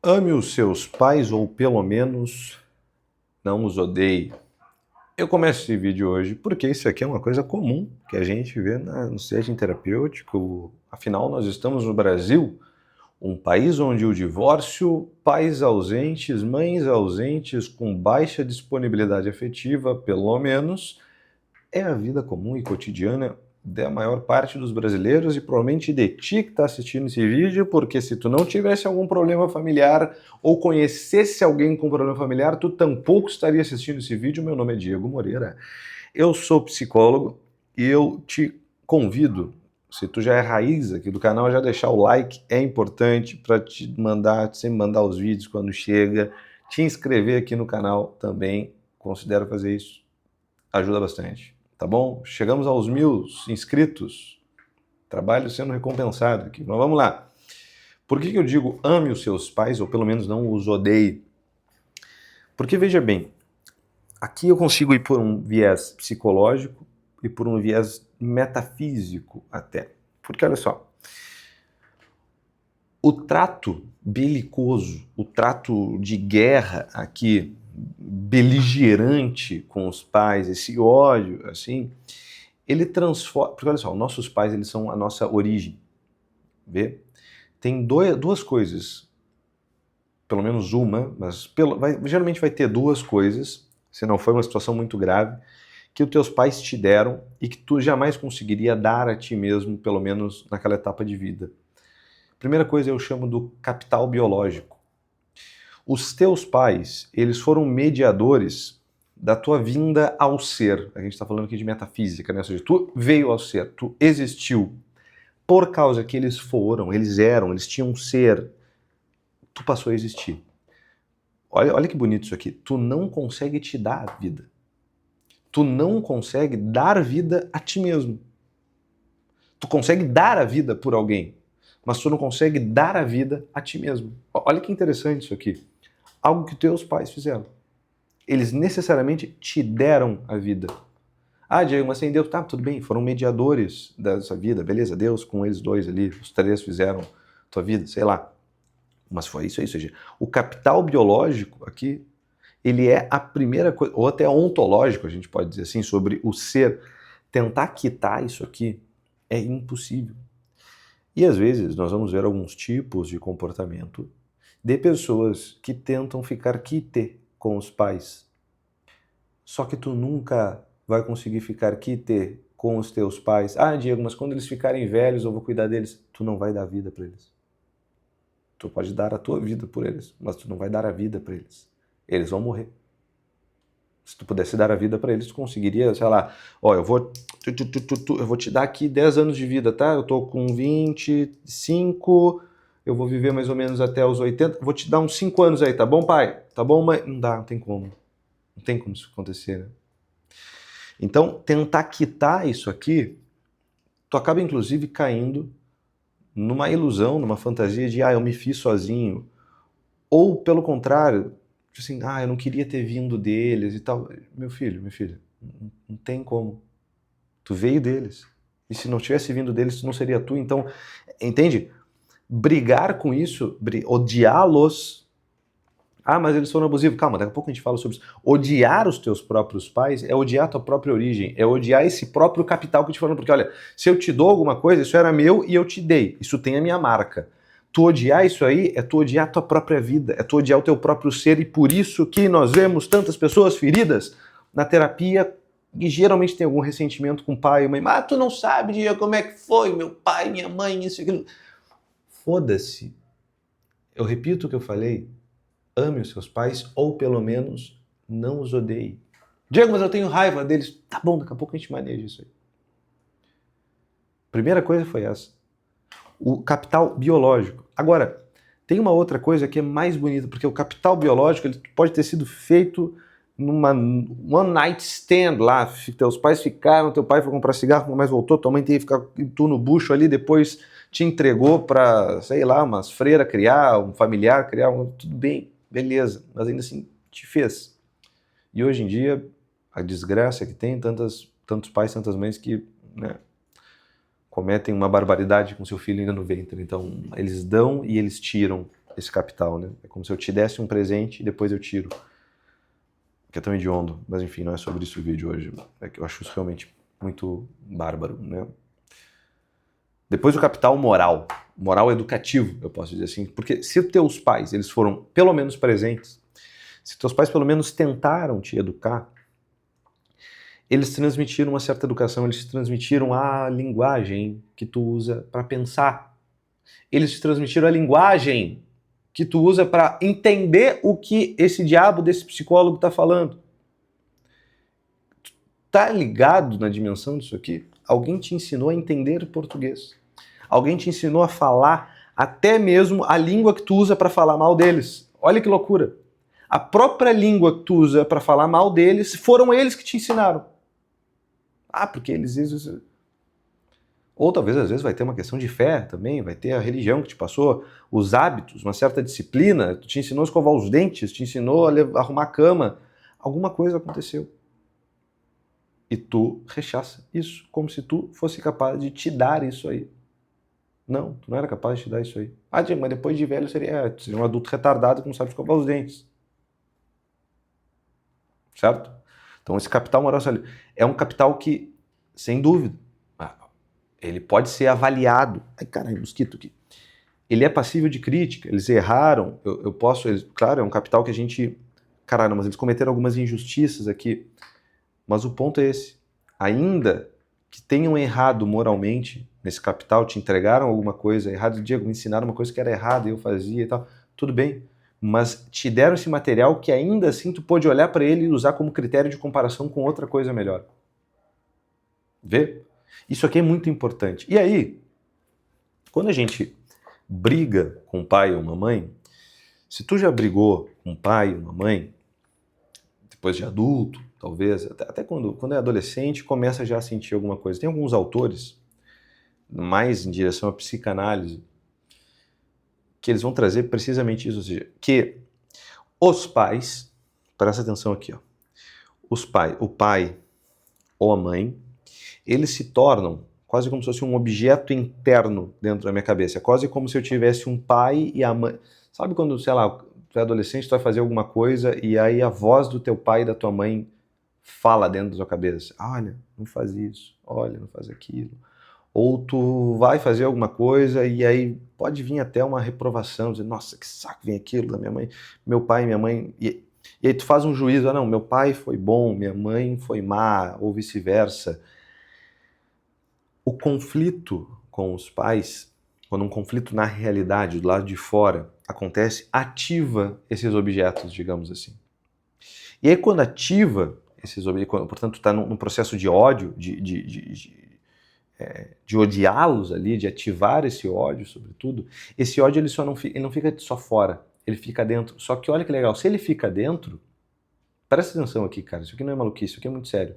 Ame os seus pais ou pelo menos não os odeie. Eu começo esse vídeo hoje porque isso aqui é uma coisa comum que a gente vê no setting terapêutico. Afinal, nós estamos no Brasil, um país onde o divórcio, pais ausentes, mães ausentes com baixa disponibilidade afetiva, pelo menos, é a vida comum e cotidiana da maior parte dos brasileiros e provavelmente de ti que está assistindo esse vídeo, porque se tu não tivesse algum problema familiar ou conhecesse alguém com problema familiar, tu tampouco estaria assistindo esse vídeo. Meu nome é Diego Moreira, eu sou psicólogo e eu te convido, se tu já é raiz aqui do canal, já deixar o like, é importante para te mandar, sempre mandar os vídeos quando chega, te inscrever aqui no canal também, considero fazer isso, ajuda bastante. Tá bom? Chegamos aos 1000 inscritos. Trabalho sendo recompensado aqui. Mas vamos lá. Por que eu digo ame os seus pais, ou pelo menos não os odeie? Porque, veja bem, aqui eu consigo ir por um viés psicológico e por um viés metafísico até. Porque, olha só, o trato belicoso, o trato de guerra aqui, beligerante com os pais, esse ódio, assim, ele transforma... Porque olha só, nossos pais, eles são a nossa origem. Vê? Tem duas coisas, pelo menos uma, mas geralmente vai ter duas coisas, se não for uma situação muito grave, que os teus pais te deram e que tu jamais conseguiria dar a ti mesmo, pelo menos naquela etapa de vida. Primeira coisa eu chamo do capital biológico. Os teus pais, eles foram mediadores da tua vinda ao ser. A gente está falando aqui de metafísica, né? Ou seja, tu veio ao ser, tu existiu. Por causa que eles foram, eles eram, eles tinham um ser, tu passou a existir. Olha que bonito isso aqui. Tu não consegue te dar a vida. Tu não consegue dar vida a ti mesmo. Tu consegue dar a vida por alguém, mas tu não consegue dar a vida a ti mesmo. Olha que interessante isso aqui. Algo que teus pais fizeram. Eles necessariamente te deram a vida. Ah, Diego, mas sem Deus, tá, tudo bem, foram mediadores dessa vida, beleza, Deus com eles dois ali, os três fizeram tua vida, sei lá. Mas foi isso aí, ou seja, o capital biológico aqui, ele é a primeira coisa, ou até ontológico, a gente pode dizer assim, sobre o ser. Tentar quitar isso aqui é impossível. E às vezes nós vamos ver alguns tipos de comportamento de pessoas que tentam ficar quite com os pais. Só que tu nunca vai conseguir ficar quite com os teus pais. Ah, Diego, mas quando eles ficarem velhos eu vou cuidar deles. Tu não vai dar vida para eles. Tu pode dar a tua vida por eles, mas tu não vai dar a vida para eles. Eles vão morrer. Se tu pudesse dar a vida para eles, tu conseguiria, sei lá, ó, eu vou te dar aqui 10 anos de vida, tá? Eu tô com 25, eu vou viver mais ou menos até os 80, vou te dar uns 5 anos aí, tá bom, pai? Tá bom, mãe? Não dá, não tem como. Não tem como isso acontecer, né? Então, tentar quitar isso aqui, tu acaba inclusive caindo numa ilusão, numa fantasia de, eu me fiz sozinho. Ou, pelo contrário, assim, eu não queria ter vindo deles e tal. Meu filho, minha filha, não tem como. Tu veio deles. E se não tivesse vindo deles, tu não seria tu. Então, entende? Brigar com isso, odiá-los. Mas eles foram abusivos. Calma, daqui a pouco a gente fala sobre isso. Odiar os teus próprios pais é odiar a tua própria origem, é odiar esse próprio capital que eu te falando. Porque, olha, se eu te dou alguma coisa, isso era meu e eu te dei. Isso tem a minha marca. Tu odiar isso aí é tu odiar a tua própria vida, é tu odiar o teu próprio ser, e por isso que nós vemos tantas pessoas feridas na terapia e geralmente tem algum ressentimento com o pai e mãe. Tu não sabe, Diego, como é que foi meu pai, minha mãe, isso e aquilo. Foda-se. Eu repito o que eu falei. Ame os seus pais, ou pelo menos não os odeie. Diego, mas eu tenho raiva deles. Tá bom, daqui a pouco a gente maneja isso aí. Primeira coisa foi essa. O capital biológico. Agora, tem uma outra coisa que é mais bonita, porque o capital biológico ele pode ter sido feito numa one night stand lá. Teus pais ficaram, teu pai foi comprar cigarro, nunca mais voltou, tua mãe teve que ficar tu no bucho ali, depois te entregou para, sei lá, umas freiras criar, um familiar criar, tudo bem, beleza, mas ainda assim te fez. E hoje em dia, a desgraça que tem, tantos pais, tantas mães que, né, cometem uma barbaridade com seu filho ainda no ventre. Então, eles dão e eles tiram esse capital, né? É como se eu te desse um presente e depois eu tiro. Que é tão hediondo, mas enfim, não é sobre isso o vídeo hoje. É que eu acho isso realmente muito bárbaro, né? Depois o capital moral, moral educativo, eu posso dizer assim, porque se teus pais, eles foram pelo menos presentes, se teus pais pelo menos tentaram te educar, eles transmitiram uma certa educação, eles transmitiram a linguagem que tu usa para pensar. Eles te transmitiram a linguagem que tu usa para entender o que esse diabo desse psicólogo está falando. Tá ligado na dimensão disso aqui? Alguém te ensinou a entender português. Alguém te ensinou a falar até mesmo a língua que tu usa para falar mal deles. Olha que loucura. A própria língua que tu usa para falar mal deles, foram eles que te ensinaram. Ah, porque eles... Ou talvez às vezes vai ter uma questão de fé também, vai ter a religião que te passou, os hábitos, uma certa disciplina, te ensinou a escovar os dentes, te ensinou a arrumar a cama. Alguma coisa aconteceu. E tu rechaça isso, como se tu fosse capaz de te dar isso aí. Não, tu não era capaz de te dar isso aí. Ah, Diego, mas depois de velho seria um adulto retardado que não sabe escovar os dentes. Certo? Então esse capital moral é um capital que, sem dúvida, ele pode ser avaliado. Ai, caralho, mosquito aqui. Ele é passível de crítica, eles erraram, eu posso... claro, é um capital que a gente... Caralho, mas eles cometeram algumas injustiças aqui. Mas o ponto é esse. Ainda que tenham errado moralmente nesse capital, te entregaram alguma coisa errada, Diego, me ensinaram uma coisa que era errada e eu fazia e tal, tudo bem. Mas te deram esse material que ainda assim tu pôde olhar para ele e usar como critério de comparação com outra coisa melhor. Vê? Isso aqui é muito importante. E aí, quando a gente briga com um pai ou uma mãe, se tu já brigou com um pai ou uma mãe, depois de adulto, talvez, até quando é adolescente, começa já a sentir alguma coisa. Tem alguns autores, mais em direção à psicanálise, que eles vão trazer precisamente isso, ou seja, que os pais, presta atenção aqui, ó, o pai ou a mãe, eles se tornam quase como se fosse um objeto interno dentro da minha cabeça, é quase como se eu tivesse um pai e a mãe. Sabe quando, sei lá, tu é adolescente, tu vai fazer alguma coisa e aí a voz do teu pai e da tua mãe fala dentro da tua cabeça, olha, não faz isso, olha, não faz aquilo. Ou tu vai fazer alguma coisa e aí pode vir até uma reprovação, dizer, nossa, que saco vem aquilo da minha mãe, meu pai e minha mãe. E aí tu faz um juízo, ah não, meu pai foi bom, minha mãe foi má, ou vice-versa. O conflito com os pais, quando um conflito na realidade, do lado de fora, acontece, ativa esses objetos, digamos assim. E aí quando ativa esses objetos, portanto, tu está num processo de ódio, de odiá-los ali, de ativar esse ódio, sobretudo, esse ódio ele não fica só fora, ele fica dentro. Só que olha que legal, se ele fica dentro, presta atenção aqui, cara, isso aqui não é maluquice, isso aqui é muito sério.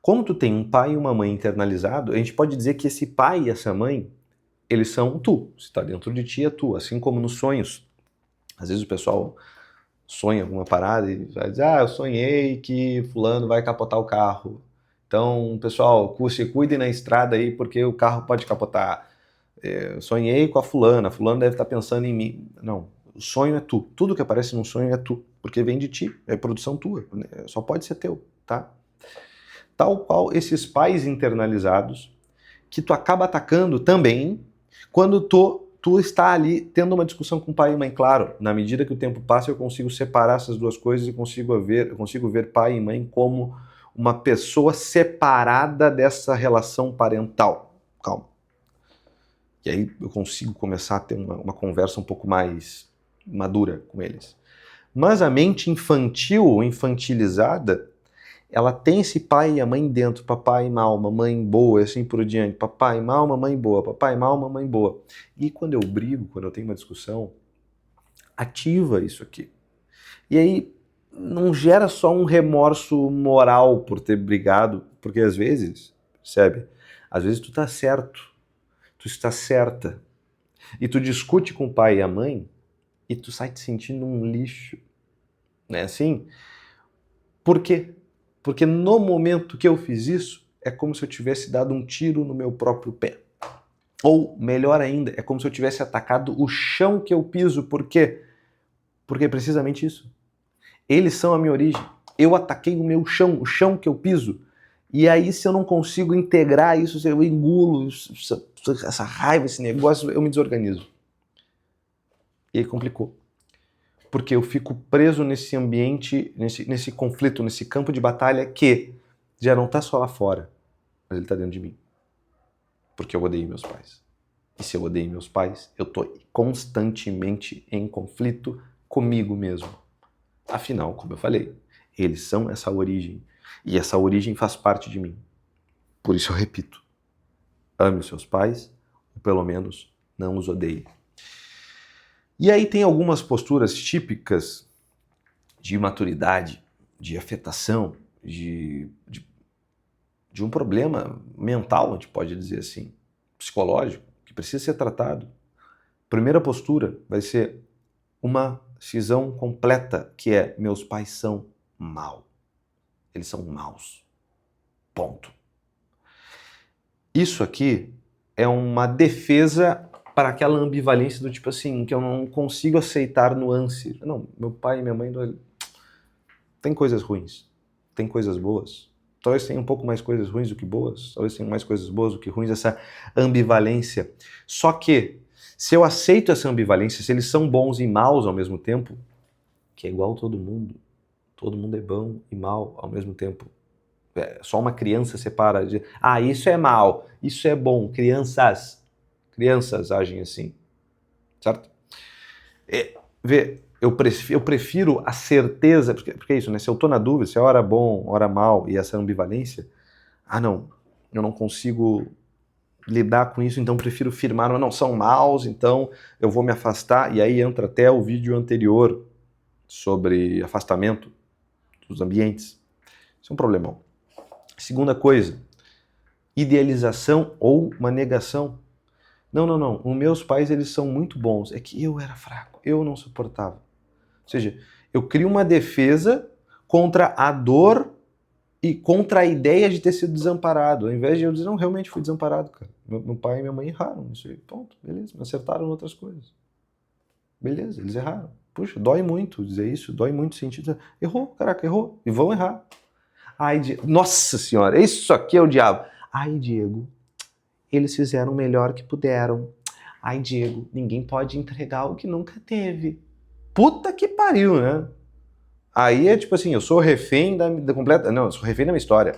Como tu tem um pai e uma mãe internalizado, a gente pode dizer que esse pai e essa mãe, eles são tu, se está dentro de ti é tu, assim como nos sonhos. Às vezes o pessoal sonha alguma parada e vai dizer, eu sonhei que fulano vai capotar o carro. Então, pessoal, se cuidem na estrada aí porque o carro pode capotar. Sonhei com a fulana deve estar pensando em mim. Não, o sonho é tu. Tudo que aparece num sonho é tu, porque vem de ti, é produção tua, só pode ser teu, tá? Tal qual esses pais internalizados que tu acaba atacando também quando tu está ali tendo uma discussão com pai e mãe. Claro, na medida que o tempo passa eu consigo separar essas duas coisas e eu consigo ver pai e mãe como uma pessoa separada dessa relação parental. Calma. E aí eu consigo começar a ter uma conversa um pouco mais madura com eles. Mas a mente infantil ou infantilizada, ela tem esse pai e a mãe dentro, papai mal, mamãe boa, e assim por diante, papai mal, mamãe boa, papai mal, mamãe boa. E quando eu brigo, quando eu tenho uma discussão, ativa isso aqui. E aí não gera só um remorso moral por ter brigado, porque às vezes, percebe? Às vezes tu tá certo, tu está certa, e tu discute com o pai e a mãe, e tu sai te sentindo um lixo, não é assim? Por quê? Porque no momento que eu fiz isso, é como se eu tivesse dado um tiro no meu próprio pé. Ou, melhor ainda, é como se eu tivesse atacado o chão que eu piso. Por quê? Porque é precisamente isso. Eles são a minha origem. Eu ataquei o meu chão, o chão que eu piso. E aí, se eu não consigo integrar isso, se eu engulo essa raiva, esse negócio, eu me desorganizo. E aí complicou. Porque eu fico preso nesse ambiente, nesse conflito, nesse campo de batalha que já não está só lá fora, mas ele está dentro de mim. Porque eu odeio meus pais. E se eu odeio meus pais, eu estou constantemente em conflito comigo mesmo. Afinal, como eu falei, eles são essa origem. E essa origem faz parte de mim. Por isso eu repito, ame os seus pais, ou pelo menos não os odeie. E aí tem algumas posturas típicas de imaturidade, de afetação, de um problema mental, a gente pode dizer assim, psicológico, que precisa ser tratado. Primeira postura vai ser uma cisão completa, que é: meus pais são maus. Eles são maus. Ponto. Isso aqui é uma defesa para aquela ambivalência do tipo assim, que eu não consigo aceitar nuance. Não, meu pai e minha mãe tem coisas ruins, tem coisas boas. Talvez tenha um pouco mais coisas ruins do que boas, talvez tenha mais coisas boas do que ruins, essa ambivalência. Só que, se eu aceito essa ambivalência, se eles são bons e maus ao mesmo tempo, que é igual todo mundo é bom e mal ao mesmo tempo. Só uma criança separa de, isso é mal, isso é bom. Crianças agem assim, certo? Eu prefiro a certeza, porque é isso, né? Se eu tô na dúvida, se é hora bom, hora mal, e essa ambivalência, não, eu não consigo lidar com isso, então prefiro firmar, não, são maus, então eu vou me afastar, e aí entra até o vídeo anterior sobre afastamento dos ambientes. Isso é um problemão. Segunda coisa, idealização ou uma negação. Não, os meus pais, eles são muito bons, é que eu era fraco, eu não suportava. Ou seja, eu crio uma defesa contra a dor e contra a ideia de ter sido desamparado, ao invés de eu dizer, não, realmente fui desamparado, cara. Meu pai e minha mãe erraram, isso aí, ponto, beleza, me acertaram em outras coisas. Beleza, eles erraram. Puxa, dói muito dizer isso, dói muito sentir. Errou, caraca, errou, e vão errar. Nossa senhora, isso aqui é o diabo. Diego, eles fizeram o melhor que puderam. Diego, ninguém pode entregar o que nunca teve. Puta que pariu, né? Aí é tipo assim, eu sou refém da completa... Não, eu sou refém da minha história.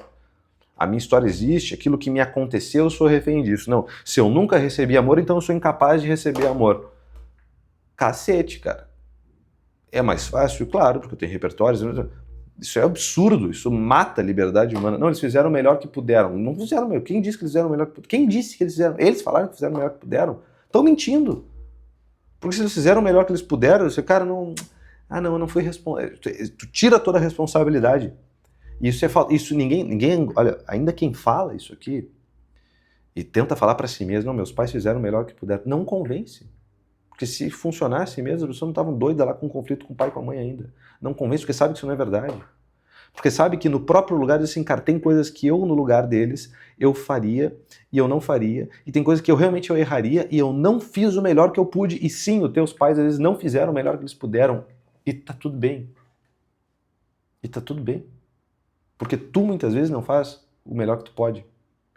A minha história existe, aquilo que me aconteceu, eu sou refém disso. Não, se eu nunca recebi amor, então eu sou incapaz de receber amor. Cacete, cara. É mais fácil? Claro, porque eu tenho repertórios. Isso é absurdo, isso mata a liberdade humana. Não, eles fizeram o melhor que puderam. Não fizeram o melhor. Quem disse que eles fizeram o melhor que puderam? Quem disse que eles fizeram? Eles falaram que fizeram o melhor que puderam. Estão mentindo. Porque se eles fizeram o melhor que eles puderam, você, cara, não... eu não fui responsável. Tu tira toda a responsabilidade. Isso é falta. Isso ninguém... Olha, ainda quem fala isso aqui e tenta falar para si mesmo, não, meus pais fizeram o melhor que puderam, não convence. Porque se funcionasse mesmo, as pessoas não estavam doidas lá com conflito com o pai e com a mãe ainda. Não convence porque sabe que isso não é verdade. Porque sabe que no próprio lugar, assim, cara, tem coisas que eu, no lugar deles, eu faria e eu não faria. E tem coisas que eu erraria e eu não fiz o melhor que eu pude. E sim, os teus pais, às vezes, não fizeram o melhor que eles puderam. E tá tudo bem. E tá tudo bem. Porque tu, muitas vezes, não faz o melhor que tu pode.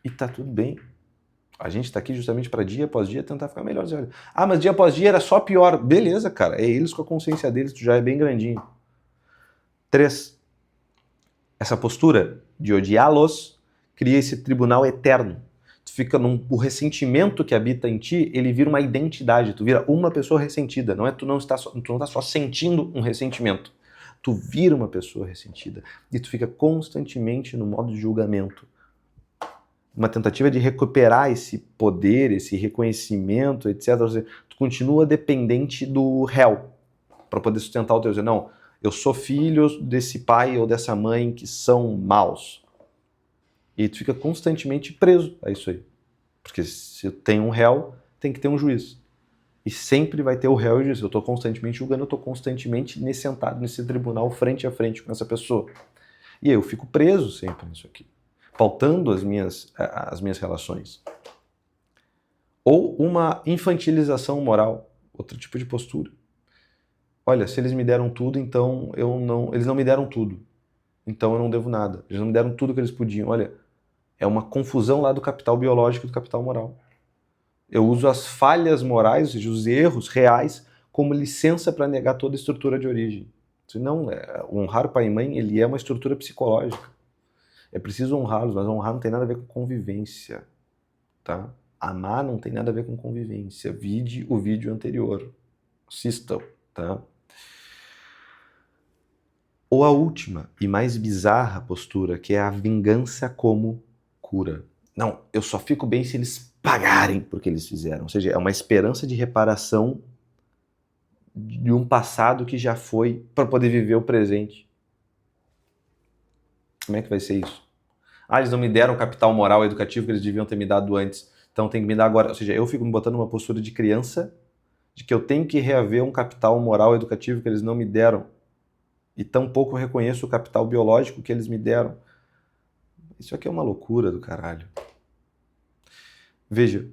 E tá tudo bem. A gente está aqui justamente para dia após dia tentar ficar melhor. Mas dia após dia era só pior. Beleza, cara. É eles com a consciência deles, tu já é bem grandinho. 3. Essa postura de odiá-los cria esse tribunal eterno. Tu fica o ressentimento que habita em ti, ele vira uma identidade. Tu vira uma pessoa ressentida. Tu não está só sentindo um ressentimento. Tu vira uma pessoa ressentida. E tu fica constantemente no modo de julgamento. Uma tentativa de recuperar esse poder, esse reconhecimento, etc. Tu continua dependente do réu para poder sustentar o teu dizer, não, eu sou filho desse pai ou dessa mãe que são maus. E tu fica constantemente preso a isso aí. Porque se tem um réu, tem que ter um juiz. E sempre vai ter o réu e o juiz. Eu estou constantemente julgando, eu estou constantemente sentado nesse tribunal frente a frente com essa pessoa. E aí eu fico preso sempre nisso aqui. Pautando as minhas relações. Ou uma infantilização moral, outro tipo de postura. Olha, se eles me deram tudo, então eles não me deram tudo, então eu não devo nada. Eles não me deram tudo que eles podiam. Olha, é uma confusão lá do capital biológico e do capital moral. Eu uso as falhas morais, ou seja, os erros reais, como licença para negar toda a estrutura de origem. Senão, honrar pai e mãe, ele é uma estrutura psicológica. É preciso honrá-los, mas honrar não tem nada a ver com convivência, tá? Amar não tem nada a ver com convivência. Vide o vídeo anterior. Assistam, tá? Ou a última e mais bizarra postura, que é a vingança como cura. Não, eu só fico bem se eles pagarem por que eles fizeram. Ou seja, é uma esperança de reparação de um passado que já foi para poder viver o presente. Como é que vai ser isso? Ah, eles não me deram o capital moral e educativo que eles deviam ter me dado antes, então tem que me dar agora. Ou seja, eu fico me botando numa postura de criança, de que eu tenho que reaver um capital moral e educativo que eles não me deram, e tampouco reconheço o capital biológico que eles me deram. Isso aqui é uma loucura do caralho. Veja,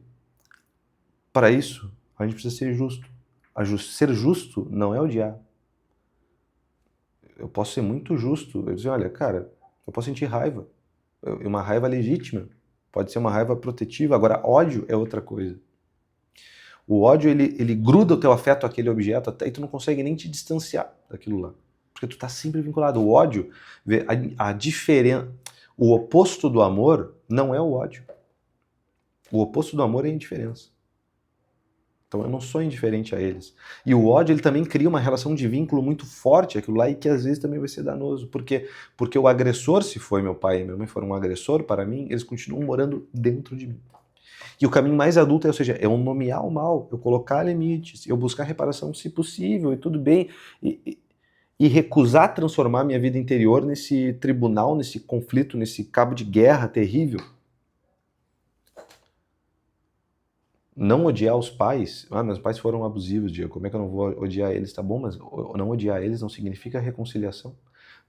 para isso, a gente precisa ser justo. Ser justo não é odiar. Eu posso ser muito justo. Eu dizer, olha, cara, eu posso sentir raiva. Uma raiva legítima. Pode ser uma raiva protetiva. Agora, ódio é outra coisa. O ódio, ele gruda o teu afeto àquele objeto até e tu não consegue nem te distanciar daquilo lá. Porque tu tá sempre vinculado. O ódio, a diferença, o oposto do amor não é o ódio. O oposto do amor é a indiferença. Então eu não sou indiferente a eles. E o ódio, ele também cria uma relação de vínculo muito forte aquilo lá e que às vezes também vai ser danoso. Por quê? Porque o agressor, se foi meu pai e minha mãe foram um agressor para mim, eles continuam morando dentro de mim. E o caminho mais adulto é, ou seja, eu nomear o mal, eu colocar limites, eu buscar reparação se possível e tudo bem, e recusar transformar minha vida interior nesse tribunal, nesse conflito, nesse cabo de guerra terrível. Não odiar os pais, meus pais foram abusivos, Diego, como é que eu não vou odiar eles? Tá bom, mas não odiar eles não significa reconciliação.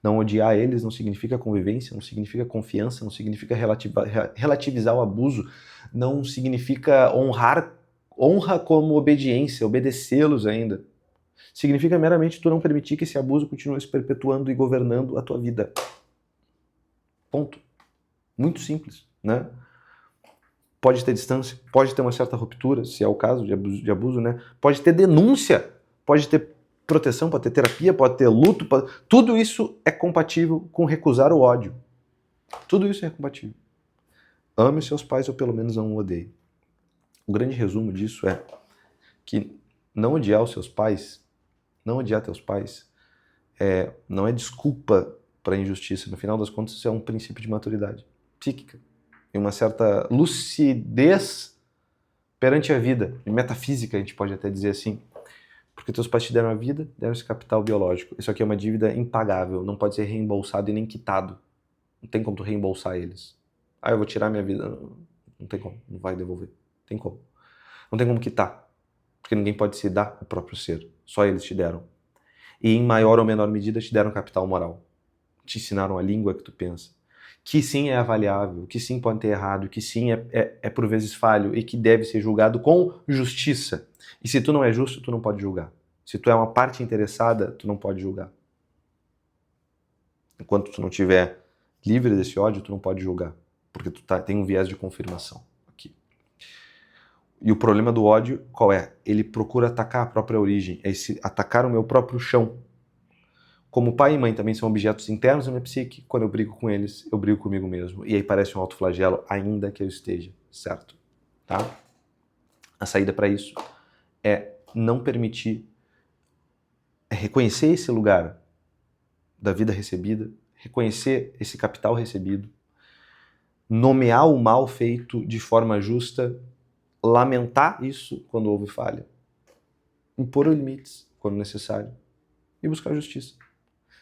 Não odiar eles não significa convivência, não significa confiança, não significa relativizar o abuso, não significa honra como obediência, obedecê-los ainda. Significa meramente tu não permitir que esse abuso continue se perpetuando e governando a tua vida. Ponto. Muito simples, né? Pode ter distância, pode ter uma certa ruptura, se é o caso de abuso, né? Pode ter denúncia, pode ter proteção, pode ter terapia, pode ter luto, tudo isso é compatível com recusar o ódio. Tudo isso é compatível. Ame seus pais ou pelo menos não o odeie. O grande resumo disso é que não odiar os seus pais, não odiar teus pais, não é desculpa para a injustiça. No final das contas, isso é um princípio de maturidade psíquica e uma certa lucidez perante a vida, e metafísica, a gente pode até dizer assim. Porque teus pais te deram a vida, deram esse capital biológico. Isso aqui é uma dívida impagável, não pode ser reembolsado e nem quitado. Não tem como tu reembolsar eles. Ah, eu vou tirar minha vida. Não tem como, não vai devolver. Tem como. Não tem como quitar, porque ninguém pode se dar o próprio ser. Só eles te deram. E em maior ou menor medida te deram capital moral. Te ensinaram a língua que tu pensa. Que sim é avaliável, que sim pode ter errado, que sim é por vezes falho e que deve ser julgado com justiça. E se tu não é justo, tu não pode julgar. Se tu é uma parte interessada, tu não pode julgar. Enquanto tu não estiver livre desse ódio, tu não pode julgar. Porque tu tem um viés de confirmação aqui. E o problema do ódio, qual é? Ele procura atacar a própria origem, atacar o meu próprio chão. Como pai e mãe também são objetos internos da minha psique, quando eu brigo com eles, eu brigo comigo mesmo. E aí parece um autoflagelo, ainda que eu esteja certo. Tá? A saída para isso é não permitir, é reconhecer esse lugar da vida recebida, reconhecer esse capital recebido, nomear o mal feito de forma justa, lamentar isso quando houve falha, impor limites quando necessário e buscar justiça.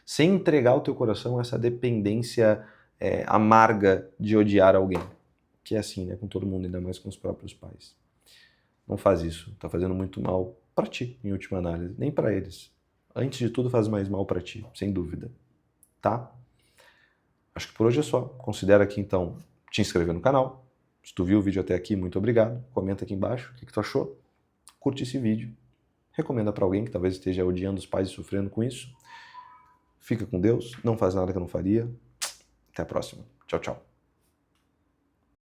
Sem entregar o teu coração a essa dependência amarga de odiar alguém. Que é assim, né? Com todo mundo, ainda mais com os próprios pais. Não faz isso. Tá fazendo muito mal para ti, em última análise. Nem para eles. Antes de tudo, faz mais mal para ti, sem dúvida. Tá? Acho que por hoje é só. Considera aqui, então, te inscrever no canal. Se tu viu o vídeo até aqui, muito obrigado. Comenta aqui embaixo o que tu achou. Curte esse vídeo. Recomenda para alguém que talvez esteja odiando os pais e sofrendo com isso. Fica com Deus. Não faz nada que eu não faria. Até a próxima. Tchau, tchau.